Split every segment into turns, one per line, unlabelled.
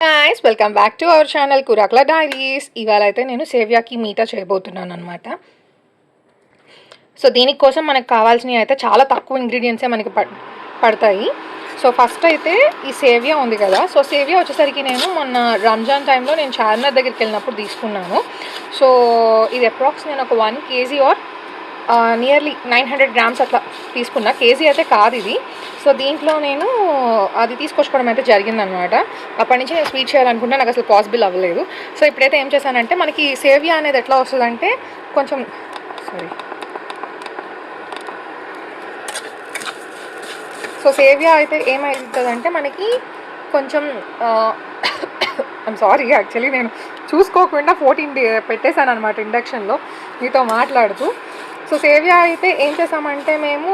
Guys welcome back to our channel Kurakla Diaries. ఇవాళ అయితే నేను సేవ్యాకి మీఠా చేయబోతున్నాను అనమాట. సో దీనికోసం మనకు కావాల్సినవి అయితే చాలా తక్కువ ఇంగ్రీడియంట్సే మనకి పడతాయి. సో ఫస్ట్ అయితే ఈ సేవ్యా ఉంది కదా, సో సేవ్యా వచ్చేసరికి నేను మొన్న రంజాన్ టైంలో నేను చార్మినార్ దగ్గరికి వెళ్ళినప్పుడు తీసుకున్నాను. సో ఇది అప్రాక్స్ నేను ఒక 1 kg ఆర్ నియర్లీ 900 grams అట్లా తీసుకున్నా. కేజీ అయితే కాదు ఇది. సో దీంట్లో నేను అది తీసుకొచ్చుకోవడం అయితే జరిగిందనమాట. అప్పటి నుంచి నేను స్వీట్ చేయాలనుకుంటే నాకు అసలు పాసిబుల్ అవ్వలేదు. సో ఇప్పుడైతే ఏం చేశానంటే, మనకి సేవ్యా అనేది ఎట్లా వస్తుందంటే కొంచెం సో సేవ్యా అయితే ఏమవుతుందంటే మనకి కొంచెం ఐమ్ సారీ, యాక్చువల్లీ నేను చూసుకోకుండా 14 పెట్టేశాను అనమాట ఇండక్షన్లో మీతో మాట్లాడుతూ. సో సేవ్యా అయితే ఏం చేసామంటే మేము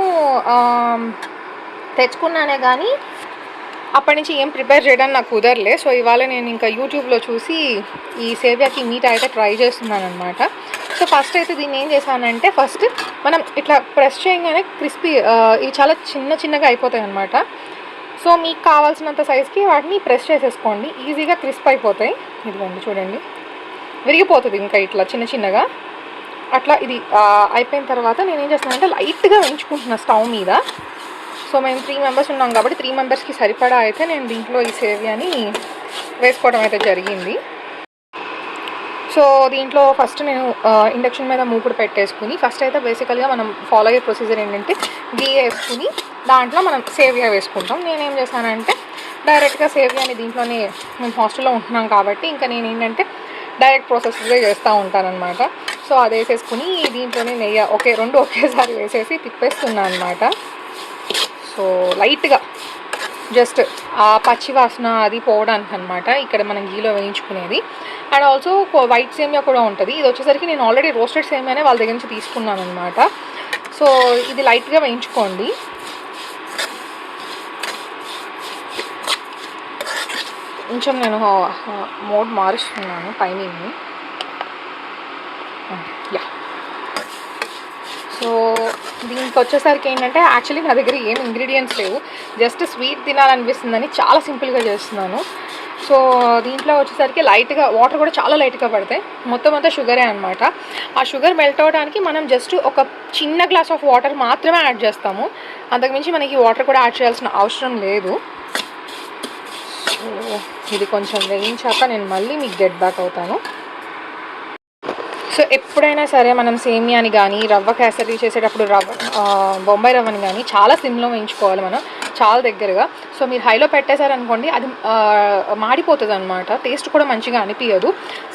తెచ్చుకున్నానే కానీ అప్పటి నుంచి ఏం ప్రిపేర్ చేయడానికి నాకు కుదరలే. సో ఇవాళ నేను ఇంకా యూట్యూబ్లో చూసి ఈ సేవ్యాకి మీట్ అయితే ట్రై చేస్తున్నాను అనమాట. సో ఫస్ట్ అయితే దీన్ని ఏం చేశానంటే, ఫస్ట్ మనం ఇట్లా ప్రెస్ చేయగానే క్రిస్పీ ఇవి చాలా చిన్నగా అయిపోతాయి అనమాట. సో మీకు కావాల్సినంత సైజ్కి వాటిని ప్రెస్ చేసేసుకోండి, ఈజీగా క్రిస్ప్ అయిపోతాయి. ఇదిగోండి చూడండి, విరిగిపోతుంది ఇంకా ఇట్లా చిన్నగా అట్లా. ఇది అయిపోయిన తర్వాత నేనేం చేస్తానంటే లైట్గా వేయించుకుంటున్నా స్టవ్ మీద. సో మేము 3 members ఉన్నాం కాబట్టి 3 members సరిపడా అయితే నేను దీంట్లో ఈ సేవ్యాని వేసుకోవడం అయితే జరిగింది. సో దీంట్లో ఫస్ట్ నేను ఇండక్షన్ మీద మూకుడు పెట్టేసుకుని, ఫస్ట్ అయితే బేసికల్గా మనం ఫాలో అయ్యే ప్రొసీజర్ ఏంటంటే గీ వేసుకుని దాంట్లో మనం సేవ్యా వేసుకుంటాం. నేనేం చేశానంటే డైరెక్ట్గా సేవ్యాని దీంట్లోనే, మేము హాస్టల్లో ఉంటున్నాం కాబట్టి ఇంకా నేను ఏంటంటే డైరెక్ట్ ప్రాసెస్గా చేస్తూ ఉంటానన్నమాట. సో అది వేసేసుకుని దీంట్లోనే నెయ్యి రెండు ఒకేసారి వేసేసి తిప్పేస్తున్నాను అనమాట. సో లైట్గా జస్ట్ ఆ పచ్చి వాసన అది పోవడానికి అనమాట ఇక్కడ మనం గీలో వేయించుకునేది. అండ్ ఆల్సో వైట్ సేమియా కూడా ఉంటుంది. ఇది వచ్చేసరికి నేను ఆల్రెడీ రోస్టెడ్ సేమియానే వాళ్ళ దగ్గర నుంచి తీసుకున్నాను అనమాట. సో ఇది లైట్గా వేయించుకోండి. కొంచెం నేను మోడ్ మారుస్తున్నాను టైమింగ్ని. యా, సో దీనికి వచ్చేసరికి ఏంటంటే యాక్చువల్లీ నా దగ్గర ఏం ఇంగ్రీడియంట్స్ లేవు, జస్ట్ స్వీట్ తినాలనిపిస్తుందని చాలా సింపుల్గా చేస్తున్నాను. సో దీంట్లో వచ్చేసరికి లైట్గా వాటర్ కూడా చాలా లైట్గా పడతాయి, మొత్తం అంతా షుగరే అనమాట. ఆ షుగర్ మెల్ట్ అవ్వడానికి మనం జస్ట్ ఒక చిన్న గ్లాస్ ఆఫ్ వాటర్ మాత్రమే యాడ్ చేస్తాము, అంతకుమించి మనకి వాటర్ కూడా యాడ్ చేయాల్సిన అవసరం లేదు. సో ఇది కొంచెం వేయించాక నేను మళ్ళీ మీకు గెట్ బ్యాక్ అవుతాను. సో ఎప్పుడైనా సరే మనం సేమియాని కానీ రవ్వ కేసరి చేసేటప్పుడు బొంబాయి రవ్వని కానీ చాలా సిమ్లో వేయించుకోవాలి మనం, చాలా దగ్గరగా. సో మీరు హైలో పెట్టేశారనుకోండి అది మాడిపోతుంది అనమాట, టేస్ట్ కూడా మంచిగా అనిపించదు,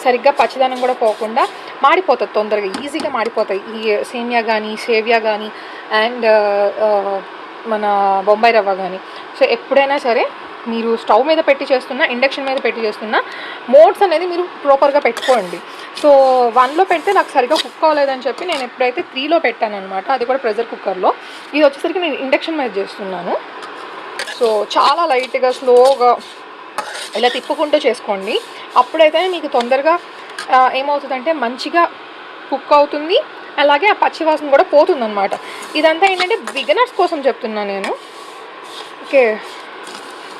సరిగ్గా పచ్చదనం కూడా పోకుండా మాడిపోతుంది, తొందరగా ఈజీగా మాడిపోతాయి ఈ సేవ్యా కానీ అండ్ మన బొంబాయి రవ్వ కానీ. సో ఎప్పుడైనా సరే మీరు స్టవ్ మీద పెట్టి చేస్తున్నా, ఇండక్షన్ మీద పెట్టి చేస్తున్నా, మోడ్స్ అనేది మీరు ప్రాపర్గా పెట్టుకోండి. సో 1లో పెడితే నాకు సరిగ్గా కుక్ అవ్వలేదని చెప్పి నేను ఎప్పుడైతే 3లో పెట్టాను అనమాట, అది కూడా ప్రెషర్ కుక్కర్లో. ఇది వచ్చేసరికి నేను ఇండక్షన్ మీద చేస్తున్నాను. సో చాలా లైట్గా స్లోగా ఇలా తిప్పుకుంటూ చేసుకోండి, అప్పుడైతే మీకు తొందరగా ఏమవుతుందంటే మంచిగా కుక్ అవుతుంది, అలాగే ఆ పచ్చివాసన కూడా పోతుందన్నమాట. ఇదంతా ఏంటంటే బిగినర్స్ కోసం చెప్తున్నాను నేను. ఓకే,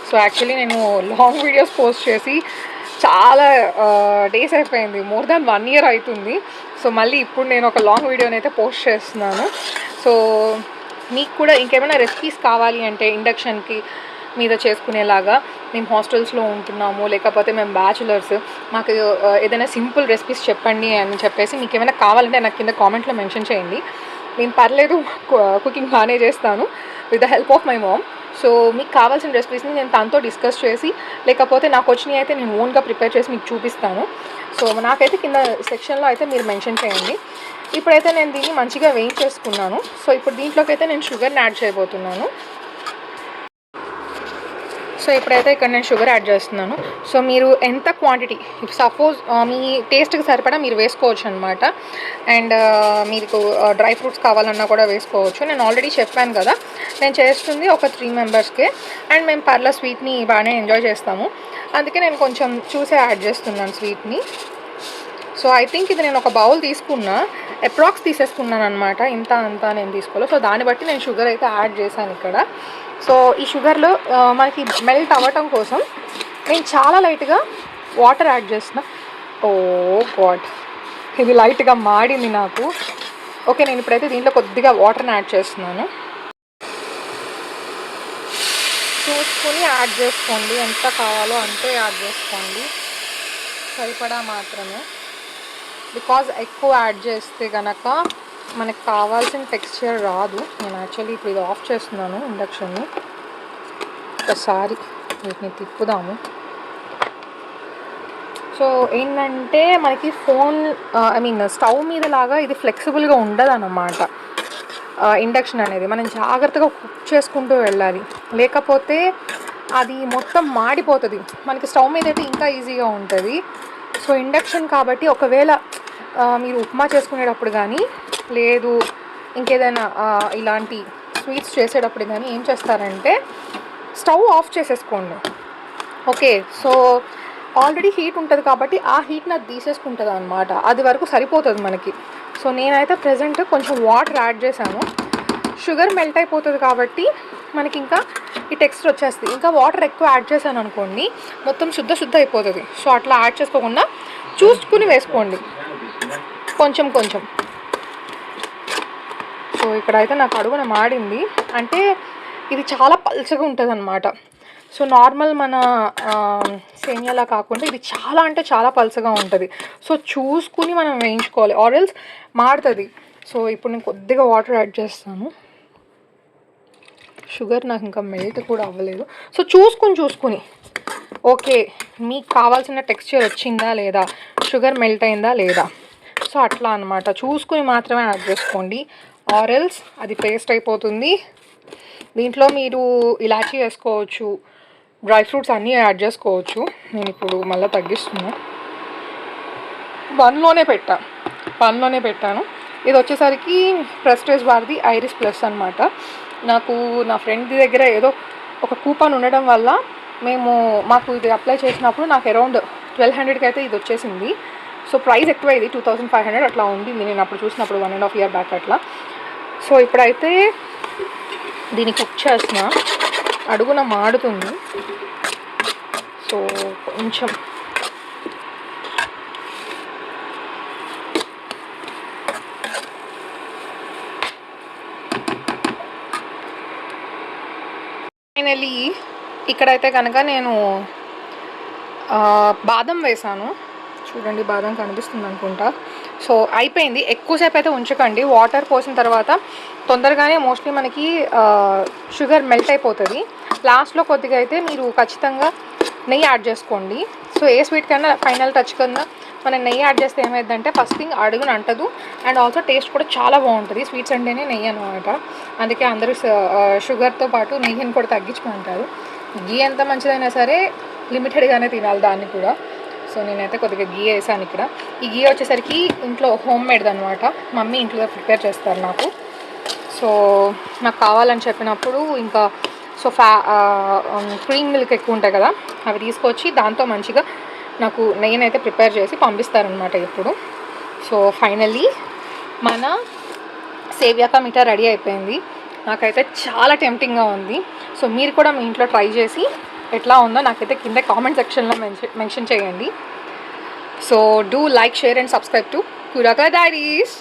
సో యాక్చువల్లీ నేను లాంగ్ వీడియోస్ పోస్ట్ చేసి చాలా డేస్ అయిపోయింది, మోర్ దాన్ 1 year అవుతుంది. సో మళ్ళీ ఇప్పుడు నేను ఒక లాంగ్ వీడియోని అయితే పోస్ట్ చేస్తున్నాను. సో మీకు కూడా ఇంకేమైనా రెసిపీస్ కావాలి అంటే ఇండక్షన్కి మీద చేసుకునేలాగా, మేము హాస్టల్స్లో ఉంటున్నాము లేకపోతే మేము బ్యాచులర్స్, మాకు ఏదైనా సింపుల్ రెసిపీస్ చెప్పండి అని చెప్పేసి మీకు ఏమైనా కావాలంటే నాకు కింద కామెంట్లో మెన్షన్ చేయండి. నేను పర్లేదు కుకింగ్ బాగానే చేస్తాను with the help of my mom. So మీకు కావాల్సిన రెసిపీస్ని నేను తనతో డిస్కస్ చేసి, లేకపోతే నాకు వచ్చినవి అయితే నేను ఓన్గా ప్రిపేర్ చేసి మీకు చూపిస్తాను. సో నాకైతే కింద సెక్షన్లో అయితే మీరు మెన్షన్ చేయండి. ఇప్పుడైతే నేను దీన్ని మంచిగా వేయించేసుకున్నాను. సో ఇప్పుడు దీంట్లోకి అయితే నేను షుగర్ని యాడ్ చేయబోతున్నాను. సో ఇప్పుడైతే ఇక్కడ నేను షుగర్ యాడ్ చేస్తున్నాను. సో మీరు ఎంత క్వాంటిటీ, సపోజ్ మీ టేస్ట్కి సరిపడా మీరు వేసుకోవచ్చు అనమాట. అండ్ మీకు డ్రై ఫ్రూట్స్ కావాలన్నా కూడా వేసుకోవచ్చు. నేను ఆల్రెడీ చెప్పాను కదా, నేను చేస్తుంది ఒక 3 members అండ్ మేము పర్ల స్వీట్ని బాగానే ఎంజాయ్ చేస్తాము, అందుకే నేను కొంచెం చూసే యాడ్ చేస్తున్నాను స్వీట్ని. సో ఐ థింక్ ఇది నేను ఒక బౌల్ తీసుకున్నా, అప్రాక్స్ తీసేసుకున్నాను అనమాట, ఇంత అంతా నేను తీసుకోలేదు. సో దాన్ని బట్టి నేను షుగర్ అయితే యాడ్ చేశాను ఇక్కడ. సో ఈ షుగర్లో మనకి మెల్ట్ అవ్వటం కోసం నేను చాలా లైట్గా వాటర్ యాడ్ చేస్తున్నా. ఓ గాడ్, ఇది లైట్గా మాడింది నాకు. ఓకే, నేను ఇప్పుడైతే దీంట్లో కొద్దిగా వాటర్ని యాడ్ చేస్తున్నాను. చూసుకుని యాడ్ చేసుకోండి, ఎంత కావాలో అంతే యాడ్ చేసుకోండి, సరిపడా మాత్రమే. బికాజ్ ఎక్కువ యాడ్ చేస్తే కనుక మనకు కావాల్సిన టెక్స్చర్ రాదు. నేను యాక్చువల్లీ ఇప్పుడు ఇది ఆఫ్ చేస్తున్నాను ఇండక్షన్ని. ఒకసారి వీటిని తిప్పుదాము. సో ఏంటంటే మనకి స్టవ్ మీద లాగా ఇది ఫ్లెక్సిబుల్గా ఉండదు అన్నమాట. ఇండక్షన్ అనేది మనం జాగ్రత్తగా కుక్ చేసుకుంటూ వెళ్ళాలి, లేకపోతే అది మొత్తం మాడిపోతుంది. మనకి స్టవ్ మీద అయితే ఇంకా ఈజీగా ఉంటుంది. సో ఇండక్షన్ కాబట్టి ఒకవేళ మీరు ఉప్మా చేసుకునేటప్పుడు కానీ లేదు ఇంకేదైనా ఇలాంటి స్వీట్స్ చేసేటప్పుడు కానీ ఏం చేస్తారంటే స్టవ్ ఆఫ్ చేసేసుకోండి. ఓకే, సో ఆల్రెడీ హీట్ ఉంటుంది కాబట్టి ఆ హీట్ని అది తీసేసుకుంటుంది అనమాట. అది వరకు సరిపోతుంది మనకి. సో నేనైతే ప్రజెంట్ కొంచెం వాటర్ యాడ్ చేశాను. షుగర్ మెల్ట్ అయిపోతుంది కాబట్టి మనకి ఇంకా ఈ టెక్స్చర్ వచ్చేస్తుంది. ఇంకా వాటర్ ఎక్కువ యాడ్ చేశాను అనుకోండి మొత్తం శుద్ధ అయిపోతుంది. సో అట్లా యాడ్ చేసుకోకుండా చూసుకుని వేసుకోండి కొంచెం కొంచెం. సో ఇక్కడైతే నాకు అడుగున మాడింది, అంటే ఇది చాలా పల్చగా ఉంటుంది అనమాట. సో నార్మల్ మన సేమియాలా కాకుండా ఇది చాలా అంటే చాలా పల్చగా ఉంటుంది. సో చూసుకుని మనం వేయించుకోవాలి, ఆరెల్స్ మాడుతుంది. సో ఇప్పుడు నేను కొద్దిగా వాటర్ యాడ్ చేస్తాను. షుగర్ నాకు ఇంకా మెల్ట్ కూడా అవ్వలేదు. సో చూసుకుని ఓకే మీకు కావాల్సిన టెక్స్చర్ వచ్చిందా లేదా, షుగర్ మెల్ట్ అయిందా లేదా, సో అట్లా అనమాట చూసుకుని మాత్రమే యాడ్ చేసుకోండి, ఆరెల్స్ అది పేస్ట్ అయిపోతుంది. దీంట్లో మీరు ఇలాచీ వేసుకోవచ్చు, డ్రై ఫ్రూట్స్ అన్నీ యాడ్ చేసుకోవచ్చు. నేను ఇప్పుడు మళ్ళీ తగ్గిస్తున్నా. వన్లోనే పెట్టాను. ఇది వచ్చేసరికి ప్రెస్టేజ్ వారిది ఐరిస్ ప్లస్ అనమాట. నాకు నా ఫ్రెండ్ దగ్గర ఏదో ఒక కూపన్ ఉండడం వల్ల మాకు ఇది అప్లై చేసినప్పుడు నాకు అరౌండ్ 1200కి అయితే ఇది వచ్చేసింది. సో ప్రైస్ ఎక్కువ, ఇది 2500 అట్లా ఉండింది నేను అప్పుడు చూసినప్పుడు 1.5 year బ్యాక్ అట్లా. సో ఇప్పుడైతే దీన్ని కుక్ చేస్తున్నా. అడుగున మాడుతుంది. సో కొంచెం ఫైనలీ ఇక్కడైతే కనుక నేను బాదం వేసాను. చూడండి, బాదం కనిపిస్తుంది అనుకుంటా. సో అయిపోయింది. ఎక్కువసేపు అయితే ఉంచకండి, వాటర్ పోసిన తర్వాత తొందరగానే మోస్ట్లీ మనకి షుగర్ మెల్ట్ అయిపోతుంది. లాస్ట్లో కొద్దిగా అయితే మీరు ఖచ్చితంగా నెయ్యి యాడ్ చేసుకోండి. సో ఏ స్వీట్ కన్నా ఫైనల్ టచ్ కన్నా మనం నెయ్యి యాడ్ చేస్తే ఏమైందంటే ఫస్ట్ థింగ్ అడుగున అంటదు, అండ్ ఆల్సో టేస్ట్ కూడా చాలా బాగుంటుంది. స్వీట్స్ అంటేనే నెయ్యి అనమాట. అందుకే అందరూ షుగర్తో పాటు నెయ్యిని కూడా తగ్గించుకుంటారు. గీ ఎంత మంచిదైనా సరే లిమిటెడ్గానే తినాలి దాన్ని కూడా. సో నేనైతే కొద్దిగా గీ వేసాను ఇక్కడ. ఈ గీ వచ్చేసరికి ఇంట్లో హోమ్ మేడ్ అనమాట, మమ్మీ ఇంట్లో ప్రిపేర్ చేస్తారు నాకు. సో నాకు కావాలని చెప్పినప్పుడు ఇంకా సో క్రీమ్ మిల్క్ ఎక్కువ ఉంటాయి కదా, అవి తీసుకొచ్చి దాంతో మంచిగా నాకు నెయ్యినైతే ప్రిపేర్ చేసి పంపిస్తారనమాట ఎప్పుడు. సో ఫైనల్లీ మన సేవియా కా మీఠా రెడీ అయిపోయింది. నాకైతే చాలా టెంప్టింగ్గా ఉంది. సో మీరు కూడా మీ ఇంట్లో ట్రై చేసి ఎట్లా ఉందో నాకైతే కింద కామెంట్ సెక్షన్లో మెన్షన్ చేయండి. So do like, share and subscribe to కూరగాయ డైరీస్.